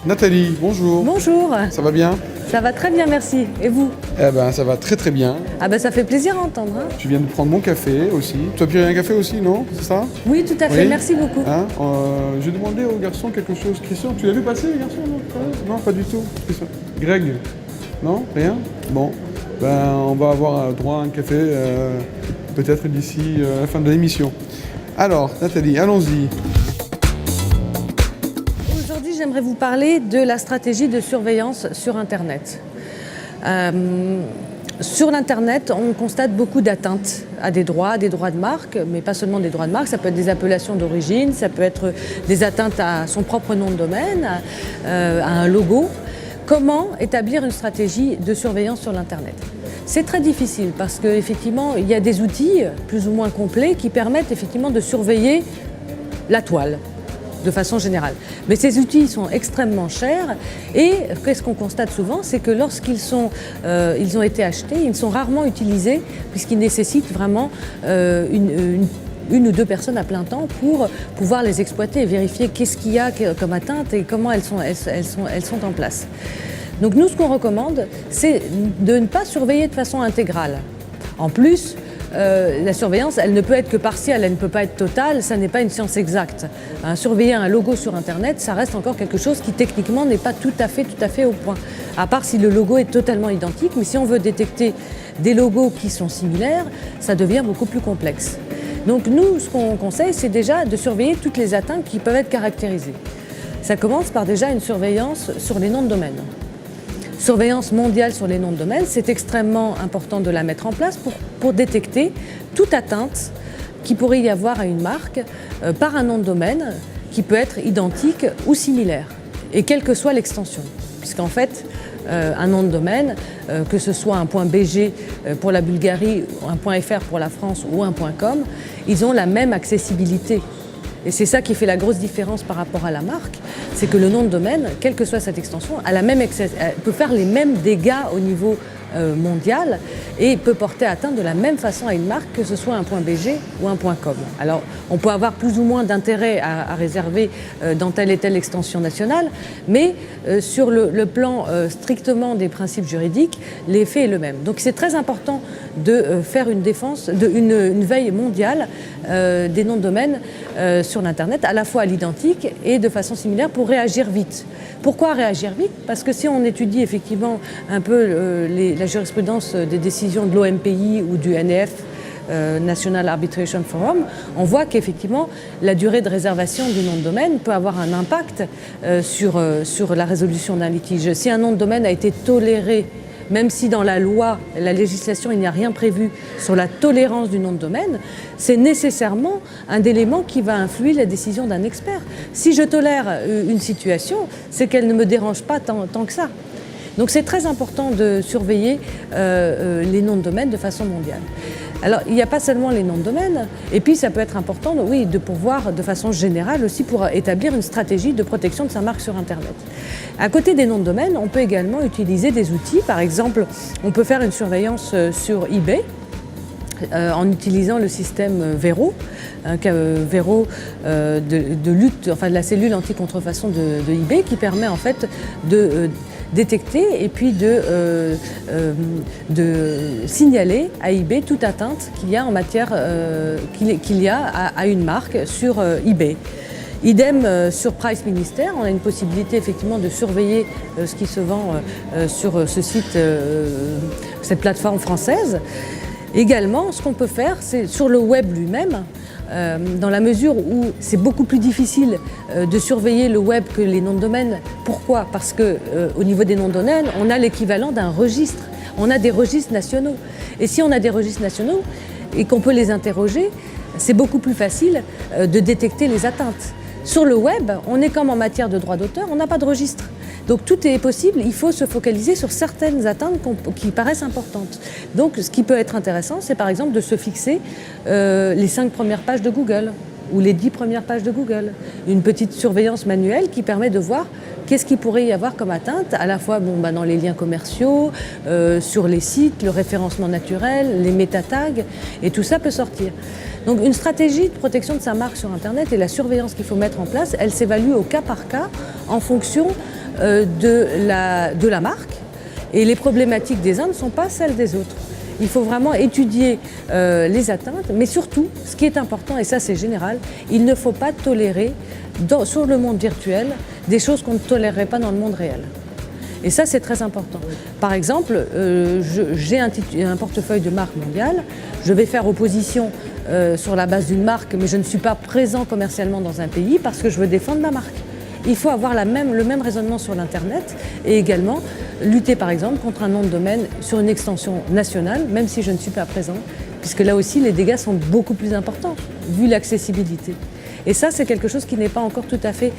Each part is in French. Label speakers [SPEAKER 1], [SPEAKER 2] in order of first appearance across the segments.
[SPEAKER 1] Nathalie, bonjour.
[SPEAKER 2] Bonjour,
[SPEAKER 1] Ça va bien?
[SPEAKER 2] ça va très bien, merci. Et vous?
[SPEAKER 1] Eh ben, ça va très très bien.
[SPEAKER 2] Ah ben ça fait plaisir à entendre. Hein.
[SPEAKER 1] Tu viens de prendre mon café aussi. Tu as pris un café aussi, non? C'est ça?
[SPEAKER 2] Oui, tout à fait,
[SPEAKER 1] Oui.
[SPEAKER 2] merci beaucoup.
[SPEAKER 1] Hein, j'ai demandé au garçon quelque chose. Christian, tu l'as vu passer, le garçon? Non, pas du tout. Christian. Greg? Non? Rien? Bon. Ben, on va avoir droit à un café peut-être d'ici la fin de l'émission. Alors, Nathalie, allons-y.
[SPEAKER 2] Aujourd'hui, j'aimerais vous parler de la stratégie de surveillance sur Internet. Sur l'Internet, on constate beaucoup d'atteintes à des droits de marque, mais pas seulement des droits de marque, ça peut être des appellations d'origine, ça peut être des atteintes à son propre nom de domaine, à un logo. Comment établir une stratégie de surveillance sur l'Internet? C'est très difficile parce qu'effectivement, il y a des outils plus ou moins complets qui permettent effectivement de surveiller la toile de façon générale. Mais ces outils sont extrêmement chers et qu'est-ce qu'on constate souvent, c'est que lorsqu'ils ils ont été achetés, ils sont rarement utilisés puisqu'ils nécessitent vraiment une ou deux personnes à plein temps pour pouvoir les exploiter et vérifier qu'est-ce qu'il y a comme atteinte et comment elles sont en place. Donc nous, ce qu'on recommande, c'est de ne pas surveiller de façon intégrale. En plus, la surveillance, elle ne peut être que partielle, elle ne peut pas être totale, ça n'est pas une science exacte. Surveiller un logo sur Internet, ça reste encore quelque chose qui techniquement n'est pas tout à fait au point. À part si le logo est totalement identique, mais si on veut détecter des logos qui sont similaires, ça devient beaucoup plus complexe. Donc nous, ce qu'on conseille, c'est déjà de surveiller toutes les atteintes qui peuvent être caractérisées. Ça commence par déjà une surveillance sur les noms de domaine. Surveillance mondiale sur les noms de domaine, c'est extrêmement important de la mettre en place pour détecter toute atteinte qui pourrait y avoir à une marque par un nom de domaine qui peut être identique ou similaire, et quelle que soit l'extension. Puisqu'en fait, un nom de domaine, que ce soit un .bg pour la Bulgarie, un .fr pour la France ou un .com, ils ont la même accessibilité. Et c'est ça qui fait la grosse différence par rapport à la marque, c'est que le nom de domaine, quelle que soit cette extension, peut faire les mêmes dégâts au niveau mondial et peut porter atteinte de la même façon à une marque, que ce soit un .bg ou un .com. Alors, on peut avoir plus ou moins d'intérêt à réserver dans telle et telle extension nationale, mais sur le plan strictement des principes juridiques, l'effet est le même. Donc c'est très important de faire une veille mondiale des noms de domaine sur l'Internet, à la fois à l'identique et de façon similaire pour réagir vite. Pourquoi réagir vite? Parce que si on étudie effectivement un peu la jurisprudence des décisions de l'OMPI ou du NEF, National Arbitration Forum, on voit qu'effectivement la durée de réservation du nom de domaine peut avoir un impact sur la résolution d'un litige. Si un nom de domaine a été toléré, même si dans la loi, la législation, il n'y a rien prévu sur la tolérance du nom de domaine, c'est nécessairement un élément qui va influer la décision d'un expert. Si je tolère une situation, c'est qu'elle ne me dérange pas tant que ça. Donc c'est très important de surveiller les noms de domaine de façon mondiale. Alors il n'y a pas seulement les noms de domaine, et puis ça peut être important de pourvoir de façon générale aussi pour établir une stratégie de protection de sa marque sur Internet. À côté des noms de domaine, on peut également utiliser des outils. Par exemple, on peut faire une surveillance sur eBay, en utilisant le système Vero, Vero de lutte, enfin de la cellule anti-contrefaçon de eBay, qui permet en fait de détecter et puis de signaler à eBay toute atteinte qu'il y a en matière à une marque sur eBay. Idem sur Price Minister, on a une possibilité effectivement de surveiller ce qui se vend sur ce site, cette plateforme française. Également, ce qu'on peut faire, c'est sur le web lui-même, dans la mesure où c'est beaucoup plus difficile de surveiller le web que les noms de domaine. Pourquoi? Parce qu'au niveau des noms de domaine, on a l'équivalent d'un registre. On a des registres nationaux. Et si on a des registres nationaux et qu'on peut les interroger, c'est beaucoup plus facile de détecter les atteintes. Sur le web, on est comme en matière de droit d'auteur, on n'a pas de registre. Donc tout est possible, il faut se focaliser sur certaines atteintes qui paraissent importantes. Donc ce qui peut être intéressant, c'est par exemple de se fixer les 5 premières pages de Google ou les 10 premières pages de Google. Une petite surveillance manuelle qui permet de voir qu'est-ce qu'il pourrait y avoir comme atteinte, à la fois dans les liens commerciaux, sur les sites, le référencement naturel, les métatags, et tout ça peut sortir. Donc une stratégie de protection de sa marque sur Internet et la surveillance qu'il faut mettre en place, elle s'évalue au cas par cas en fonction de la marque. Et les problématiques des uns ne sont pas celles des autres. Il faut vraiment étudier les atteintes, mais surtout, ce qui est important, et ça c'est général, il ne faut pas tolérer sur le monde virtuel des choses qu'on ne tolérerait pas dans le monde réel. Et ça, c'est très important. Par exemple, j'ai un portefeuille de marques mondiales, je vais faire opposition sur la base d'une marque, mais je ne suis pas présent commercialement dans un pays parce que je veux défendre ma marque. Il faut avoir le même raisonnement sur l'Internet et également lutter par exemple contre un nom de domaine sur une extension nationale, même si je ne suis pas présent, puisque là aussi les dégâts sont beaucoup plus importants, vu l'accessibilité. Et ça, c'est quelque chose qui n'est pas encore tout à fait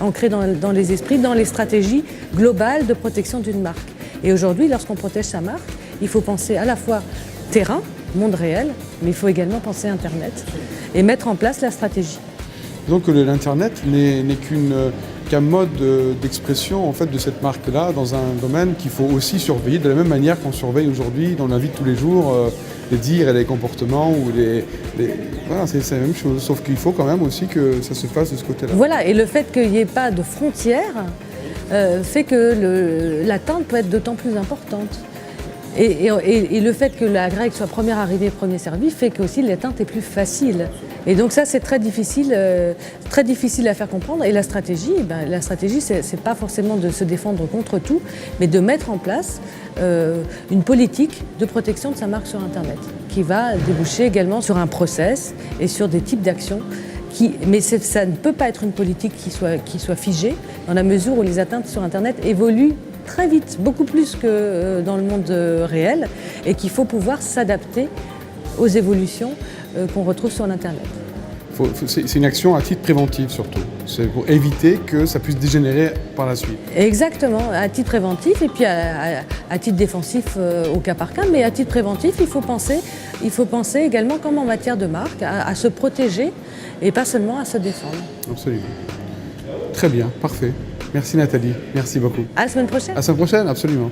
[SPEAKER 2] ancré dans les esprits, dans les stratégies globales de protection d'une marque. Et aujourd'hui, lorsqu'on protège sa marque, il faut penser à la fois terrain, monde réel, mais il faut également penser Internet et mettre en place la stratégie.
[SPEAKER 1] Donc l'Internet n'est qu'un mode d'expression en fait, de cette marque-là dans un domaine qu'il faut aussi surveiller de la même manière qu'on surveille aujourd'hui dans la vie de tous les jours les dires et les comportements ou voilà, c'est la même chose, sauf qu'il faut quand même aussi que ça se fasse de ce côté-là.
[SPEAKER 2] Voilà, et le fait qu'il n'y ait pas de frontières fait que l'atteinte peut être d'autant plus importante. Et le fait que la grecque soit première arrivée, premier servi fait que aussi l'atteinte est plus facile. Et donc ça, c'est très difficile à faire comprendre. Et la stratégie, c'est pas forcément de se défendre contre tout, mais de mettre en place une politique de protection de sa marque sur Internet, qui va déboucher également sur un process et sur des types d'actions. Mais ça ne peut pas être une politique qui soit figée, dans la mesure où les atteintes sur Internet évoluent très vite, beaucoup plus que dans le monde réel, et qu'il faut pouvoir s'adapter aux évolutions qu'on retrouve sur l'Internet.
[SPEAKER 1] C'est une action à titre préventif surtout, c'est pour éviter que ça puisse dégénérer par la suite.
[SPEAKER 2] Exactement, à titre préventif et puis à titre défensif au cas par cas, mais à titre préventif, il faut penser également comme en matière de marque, à se protéger et pas seulement à se défendre.
[SPEAKER 1] Absolument. Très bien, parfait. Merci Nathalie, merci beaucoup.
[SPEAKER 2] À la semaine prochaine.
[SPEAKER 1] À la semaine prochaine, absolument.